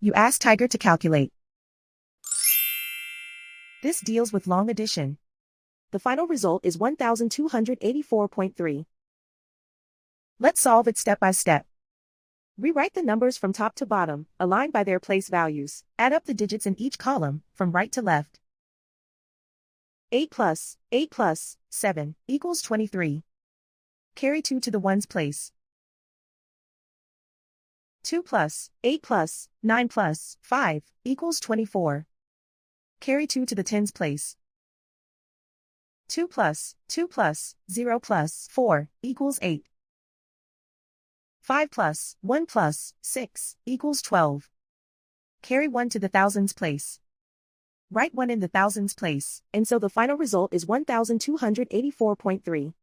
You ask Tiger to calculate. This deals with long addition. The final result is 1284.3. Let's solve it step by step. Rewrite the numbers from top to bottom, aligned by their place values. Add up the digits in each column, from right to left. 8 plus 7 equals 23. Carry 2 to the ones place. 2 plus 8 plus 9 plus 5 equals 24. Carry 2 to the tens place. 2 plus 0 plus 4 equals 8. 5 plus 1 plus 6 equals 12. Carry 1 to the thousands place. Write 1 in the thousands place, and so the final result is 1284.3.